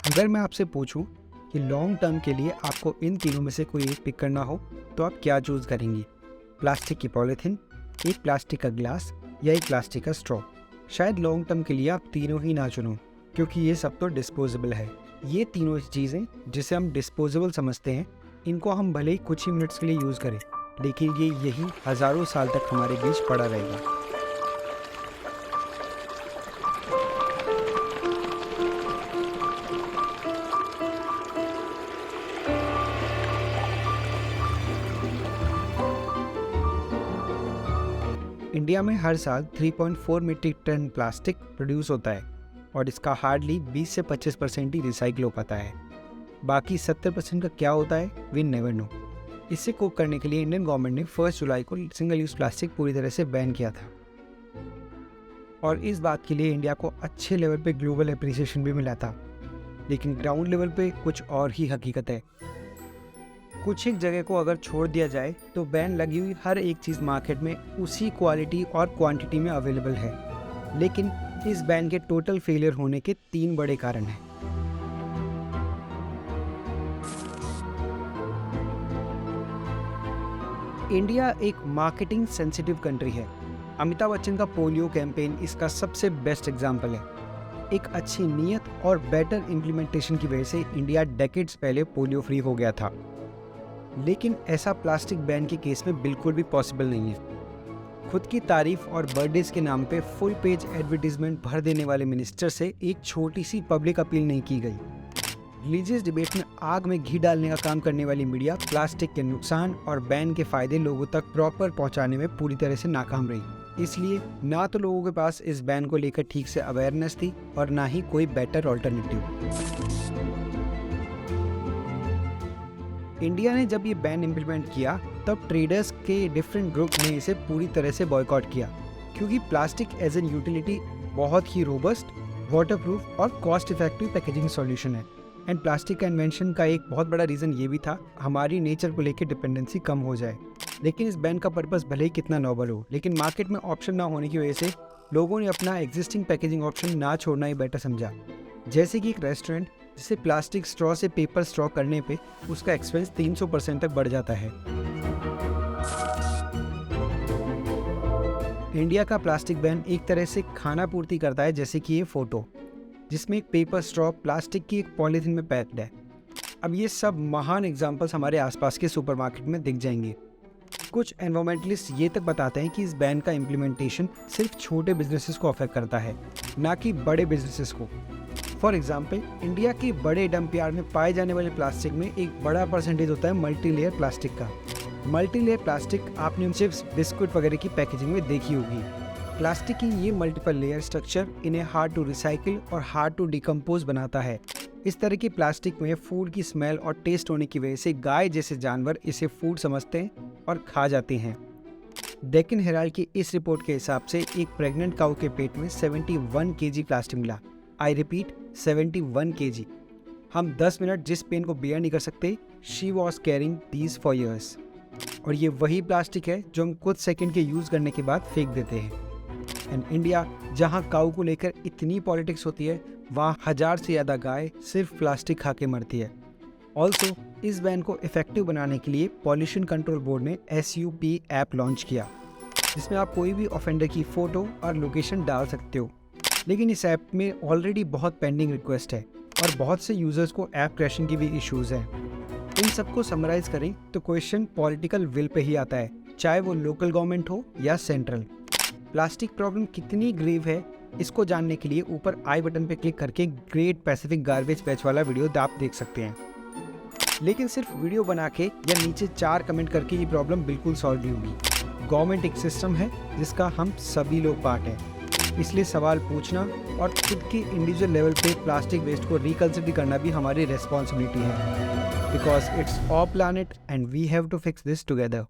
अगर मैं आपसे पूछूं कि लॉन्ग टर्म के लिए आपको इन तीनों में से कोई एक पिक करना हो तो आप क्या चूज़ करेंगी? प्लास्टिक की पॉलीथीन, एक प्लास्टिक का ग्लास या एक प्लास्टिक का स्ट्रॉ? शायद लॉन्ग टर्म के लिए आप तीनों ही ना चुनो, क्योंकि ये सब तो डिस्पोजेबल है। ये तीनों चीज़ें जिसे हम डिस्पोजेबल समझते हैं, इनको हम भले ही कुछ ही मिनट्स के लिए यूज़ करें, लेकिन ये यही हज़ारों साल तक हमारे बीच पड़ा रहेगा। इंडिया में हर साल 3.4 मीट्रिक टन प्लास्टिक प्रोड्यूस होता है और इसका हार्डली 20 से 25% ही रिसाइकिल हो पाता है। बाकी 70% का क्या होता है, वी नेवर नो। इससे कोप करने के लिए इंडियन गवर्नमेंट ने 1 जुलाई को सिंगल यूज़ प्लास्टिक पूरी तरह से बैन किया था और इस बात के लिए इंडिया को अच्छे लेवल पे ग्लोबल एप्रिसिएशन भी मिला था। लेकिन ग्राउंड लेवल पे कुछ और ही हकीकत है। कुछ एक जगह को अगर छोड़ दिया जाए तो बैन लगी हुई हर एक चीज़ मार्केट में उसी क्वालिटी और क्वांटिटी में अवेलेबल है। लेकिन इस बैन के टोटल फेलियर होने के 3 बड़े कारण हैं। इंडिया एक मार्केटिंग सेंसिटिव कंट्री है। अमिताभ बच्चन का पोलियो कैंपेन इसका सबसे बेस्ट एग्जाम्पल है। एक अच्छी नीयत और बेटर इम्प्लीमेंटेशन की वजह से इंडिया डेकेड्स पहले पोलियो फ्री हो गया था। लेकिन ऐसा प्लास्टिक बैन के केस में बिल्कुल भी पॉसिबल नहीं है। खुद की तारीफ और बर्थडेज के नाम पे फुल पेज एडवर्टीजमेंट भर देने वाले मिनिस्टर से एक छोटी सी पब्लिक अपील नहीं की गई। रिलीजियस डिबेट में आग में घी डालने का काम करने वाली मीडिया प्लास्टिक के नुकसान और बैन के फायदे लोगों तक प्रॉपर पहुंचाने में पूरी तरह से नाकाम रही। इसलिए ना तो लोगों के पास इस बैन को लेकर ठीक से अवेयरनेस थी और ना ही कोई बेटर ऑल्टरनेटिव। इंडिया ने जब ये बैन इम्प्लीमेंट किया तब ट्रेडर्स के डिफरेंट ग्रुप ने इसे पूरी तरह से बॉयकॉट किया, क्योंकि प्लास्टिक एज एन यूटिलिटी बहुत ही रोबस्ट, वाटरप्रूफ और कॉस्ट इफेक्टिव पैकेजिंग सॉल्यूशन है। एंड प्लास्टिक का इन्वेंशन का एक बहुत बड़ा रीज़न ये भी था हमारी नेचर को लेकर डिपेंडेंसी कम हो जाए। लेकिन इस बैन का पर्पस भले ही कितना नोबल हो, लेकिन मार्केट में ऑप्शन ना होने की वजह से लोगों ने अपना एग्जिस्टिंग पैकेजिंग ऑप्शन ना छोड़ना ही बेटर समझा। जैसे कि एक रेस्टोरेंट जिसे प्लास्टिक स्ट्रॉ से पेपर स्ट्रॉ करने पे उसका एक्सपेंस 300% तक बढ़ जाता है। इंडिया का प्लास्टिक बैन एक तरह से खाना पूर्ति करता है, जैसे कि ये फोटो जिसमें एक पेपर स्ट्रॉ प्लास्टिक की एक पॉलीथीन में पैक्ड है। अब ये सब महान एग्जांपल्स हमारे आसपास के सुपरमार्केट में दिख जाएंगे। कुछ एनवायरमेंटलिस्ट ये तक बताते हैं कि इस बैन का इम्प्लीमेंटेशन सिर्फ छोटे बिजनेसेस को अफेक्ट करता है, ना कि बड़े बिजनेसेस को। फॉर एग्जाम्पल, इंडिया के बड़े डंप यार्ड में पाए जाने वाले प्लास्टिक में एक बड़ा परसेंटेज होता है मल्टी लेयर प्लास्टिक का। मल्टी लेयर प्लास्टिक आपने चिप्स, बिस्कुट वगैरह की पैकेजिंग में देखी होगी। प्लास्टिक की ये मल्टीपल लेयर स्ट्रक्चर इन्हें हार्ड टू रिसाइकिल और हार्ड टू डिकम्पोज बनाता है। इस तरह की प्लास्टिक में फूड की स्मेल और टेस्ट होने की वजह से गाय जैसे जानवर इसे फूड समझते हैं और खा जाते हैं। डेक्कन हेराल्ड की इस रिपोर्ट के हिसाब से एक प्रेग्नेंट काऊ के पेट में 71 kg प्लास्टिक मिला। I repeat, 71 kg। हम 10 मिनट जिस पेन को बेयर नहीं कर सकते, she was carrying these for years. और ये वही प्लास्टिक है जो हम कुछ सेकंड के यूज़ करने के बाद फेंक देते हैं। एंड इंडिया, जहाँ काऊ को लेकर इतनी पॉलिटिक्स होती है, वहाँ 1000 से ज़्यादा गाय सिर्फ प्लास्टिक खा के मरती है। ऑल्सो इस बैन को इफेक्टिव बनाने के लिए पॉल्यूशन कंट्रोल बोर्ड ने SUP ऐप लॉन्च किया, जिसमें आप कोई भी ऑफेंडर की फ़ोटो और लोकेशन डाल सकते हो। लेकिन इस ऐप में ऑलरेडी बहुत पेंडिंग रिक्वेस्ट है और बहुत से यूज़र्स को ऐप क्रैशिंग की भी इश्यूज़ हैं। इन सबको समराइज़ करें तो क्वेश्चन पॉलिटिकल विल पे ही आता है, चाहे वो लोकल गवर्नमेंट हो या सेंट्रल। प्लास्टिक प्रॉब्लम कितनी ग्रेव है, इसको जानने के लिए ऊपर आई बटन पे क्लिक करके ग्रेट पैसिफिक गार्बेज पैच वाला वीडियो आप देख सकते हैं। लेकिन सिर्फ वीडियो बना के या नीचे 4 कमेंट करके ये प्रॉब्लम बिल्कुल सॉल्व नहीं होगी। गवर्नमेंट एक सिस्टम है जिसका हम सभी लोग पार्ट हैं। इसलिए सवाल पूछना और खुद के इंडिविजुअल लेवल पे प्लास्टिक वेस्ट को रिकंसिडर करना भी हमारी रेस्पॉन्सिबिलिटी है, because it's our planet and we have to fix this together.